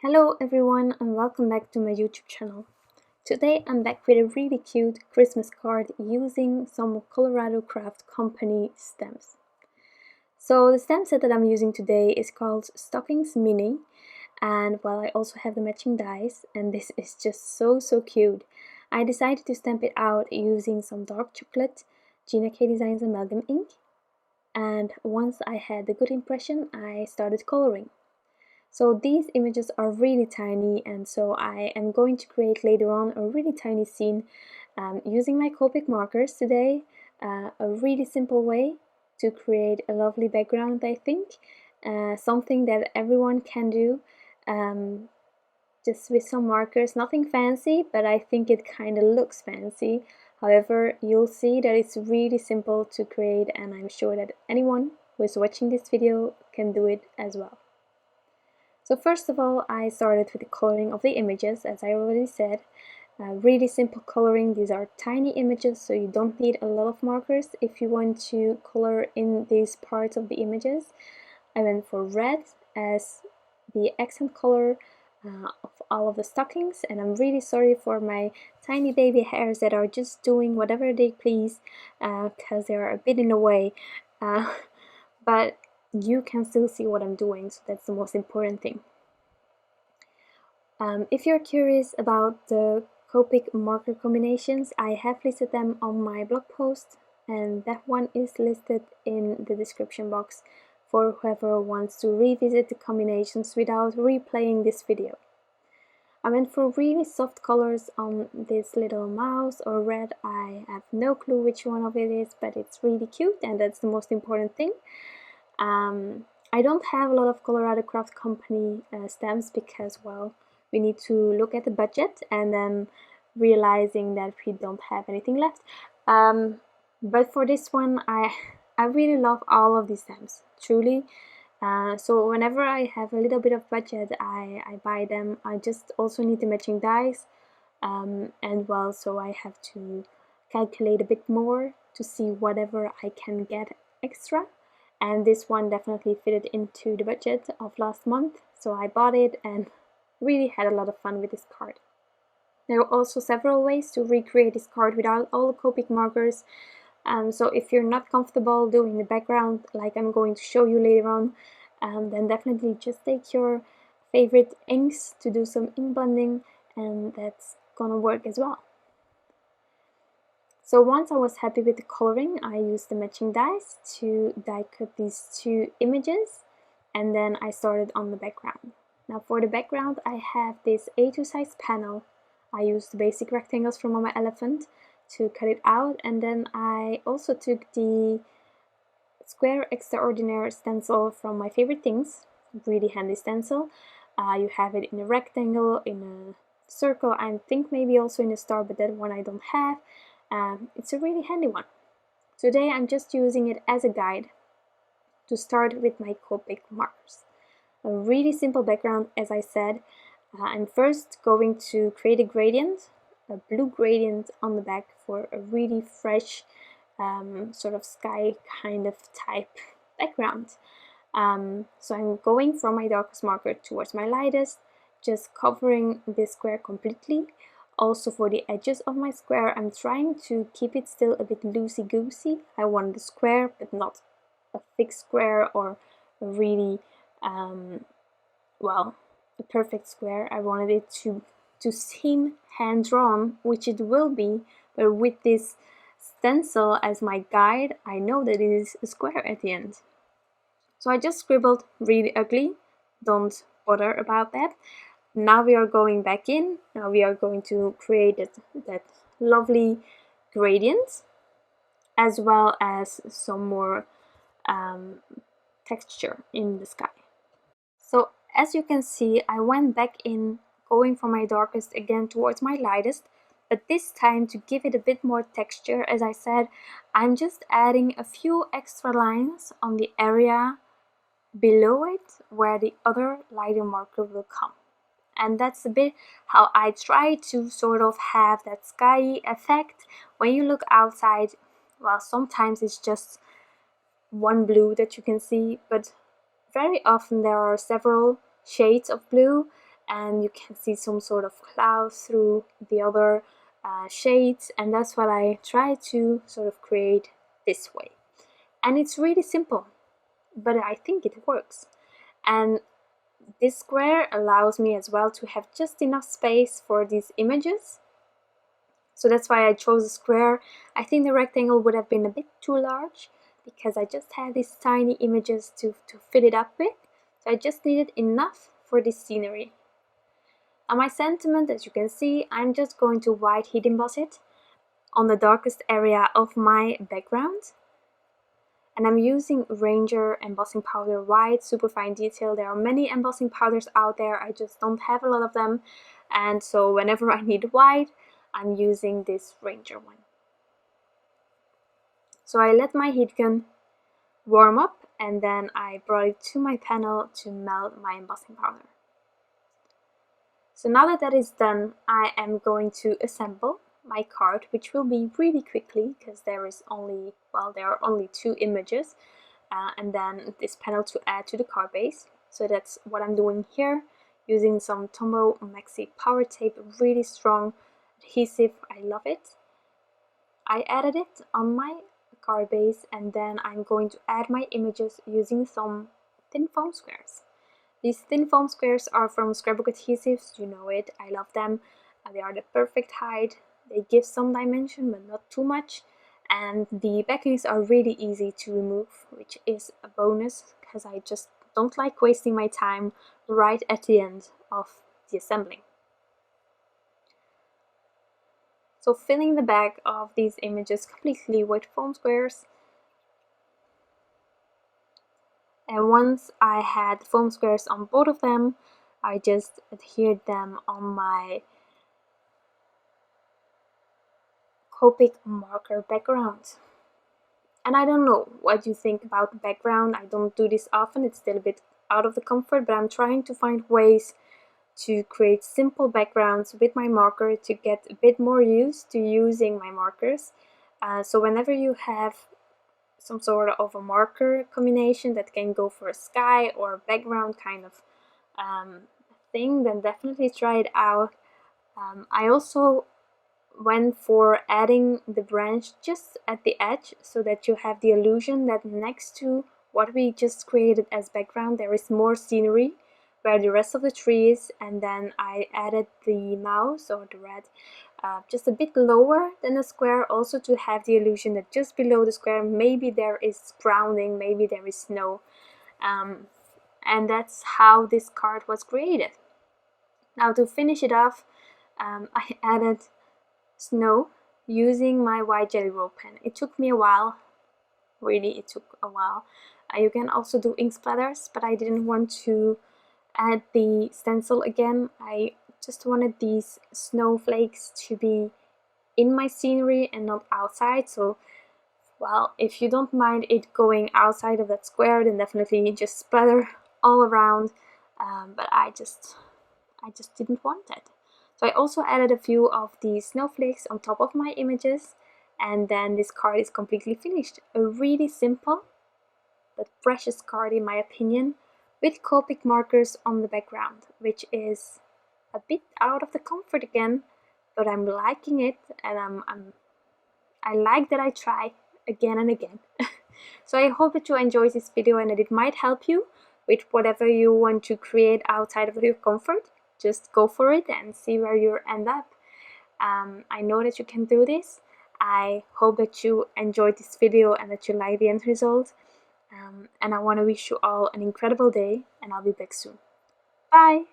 Hello everyone and welcome back to my YouTube channel. Today I'm back with a really cute Christmas card using some Colorado Craft Company stamps. So the stamp set that I'm using today is called Stockings Mini, and well, I also have the matching dies, and this is just so cute. I decided to stamp it out using some dark chocolate Gina Designs Amalgam ink, and once I had a good impression I started coloring. So these images are really tiny, and so I am going to create later on a really tiny scene using my Copic markers today. A really simple way to create a lovely background, I think. Something that everyone can do just with some markers. Nothing fancy, but I think it kind of looks fancy. However, you'll see that it's really simple to create, and I'm sure that anyone who is watching this video can do it as well. So first of all, I started with the coloring of the images, as I already said. Really simple coloring. These are tiny images, so you don't need a lot of markers if you want to color in these parts of the images. I went for red as the accent color of all of the stockings, and I'm really sorry for my tiny baby hairs that are just doing whatever they please because they are a bit in the way. But you can still see what I'm doing, so that's the most important thing. If you're curious about the Copic marker combinations, I have listed them on my blog post, and that one is listed in the description box for whoever wants to revisit the combinations without replaying this video. I went for really soft colors on this little mouse or red. I have no clue which one of it is, but it's really cute, and that's the most important thing. I don't have a lot of Colorado Craft Company stamps because, well, we need to look at the budget and then realizing that we don't have anything left. But for this one, I really love all of these stamps, truly. So whenever I have a little bit of budget, I buy them. I just also need the matching dies, and well, so I have to calculate a bit more to see whatever I can get extra. And this one definitely fitted into the budget of last month, so I bought it and really had a lot of fun with this card. There are also several ways to recreate this card without all the Copic markers. So if you're not comfortable doing the background like I'm going to show you later on, then definitely just take your favorite inks to do some ink blending, and that's gonna work as well. So once I was happy with the coloring, I used the matching dies to die cut these two images, and then I started on the background. Now for the background, I have this A2 size panel. I used the basic rectangles from Mama Elephant to cut it out, and then I also took the square Extraordinaire stencil from My Favorite Things, really handy stencil. You have it in a rectangle, in a circle, I think maybe also in a star, but that one I don't have. It's a really handy one. Today I'm just using it as a guide to start with my Copic markers. A really simple background, as I said. I'm first going to create a gradient, a blue gradient on the back for a really fresh sort of sky kind of type background. So I'm going from my darkest marker towards my lightest, just covering this square completely. Also for the edges of my square, I'm trying to keep it still a bit loosey-goosey. I want the square, but not a fixed square or a really, well, a perfect square. I wanted it to seem hand-drawn, which it will be, but with this stencil as my guide, I know that it is a square at the end. So I just scribbled really ugly. Don't bother about that. Now we are going back in. Now we are going to create that lovely gradient, as well as some more texture in the sky. So as you can see, I went back in, going from my darkest again towards my lightest, but this time to give it a bit more texture, as I said, I'm just adding a few extra lines on the area below it where the other lighter marker will come. And that's a bit how I try to sort of have that sky effect. When you look outside, well, sometimes it's just one blue that you can see, but very often there are several shades of blue, and you can see some sort of clouds through the other shades, and that's what I try to sort of create this way. And it's really simple, but I think it works. And this square allows me as well to have just enough space for these images. So that's why I chose a square. I think the rectangle would have been a bit too large because I just had these tiny images to fit it up with. So I just needed enough for this scenery. Now my sentiment, as you can see, I'm just going to white heat emboss it on the darkest area of my background. And I'm using Ranger Embossing Powder White, super fine detail. There are many embossing powders out there, I just don't have a lot of them. And so whenever I need white, I'm using this Ranger one. So I let my heat gun warm up and then I brought it to my panel to melt my embossing powder. So now that that is done, I am going to assemble my card, which will be really quickly because there are only 2 images and then this panel to add to the card base. So that's what I'm doing here, using some Tombow MAXI power tape, really strong adhesive. I love it. I added it on my card base and then I'm going to add my images using some thin foam squares. These thin foam squares are from Scrapbook Adhesives, you know it, I love them. They are the perfect height, they give some dimension but not too much, and the backings are really easy to remove, which is a bonus because I just don't like wasting my time right at the end of the assembling. So filling the back of these images completely with foam squares. And once I had foam squares on both of them, I just adhered them on my Copic marker background. And I don't know what you think about the background. I don't do this often, it's still a bit out of the comfort, but I'm trying to find ways to create simple backgrounds with my marker to get a bit more used to using my markers. So whenever you have some sort of a marker combination that can go for a sky or a background kind of thing, then definitely try it out. I also went for adding the branch just at the edge so that you have the illusion that next to what we just created as background there is more scenery where the rest of the tree is, and then I added the mouse or the rat just a bit lower than the square, also to have the illusion that just below the square maybe there is grounding, maybe there is snow, and that's how this card was created. Now to finish it off, I added snow using my white jelly roll pen. It took me a while, really it took a while. You can also do ink splatters, but I didn't want to add the stencil again. I just wanted these snowflakes to be in my scenery and not outside. So, well, if you don't mind it going outside of that square, then definitely just splatter all around. But I just didn't want that. So I also added a few of the snowflakes on top of my images, and then this card is completely finished. A really simple but precious card in my opinion, with Copic markers on the background, which is a bit out of the comfort again, but I'm liking it, and I like that I try again and again. So I hope that you enjoyed this video and that it might help you with whatever you want to create outside of your comfort. Just go for it and see where you end up. I know that you can do this. I hope that you enjoyed this video and that you like the end result. And I want to wish you all an incredible day, and I'll be back soon. Bye!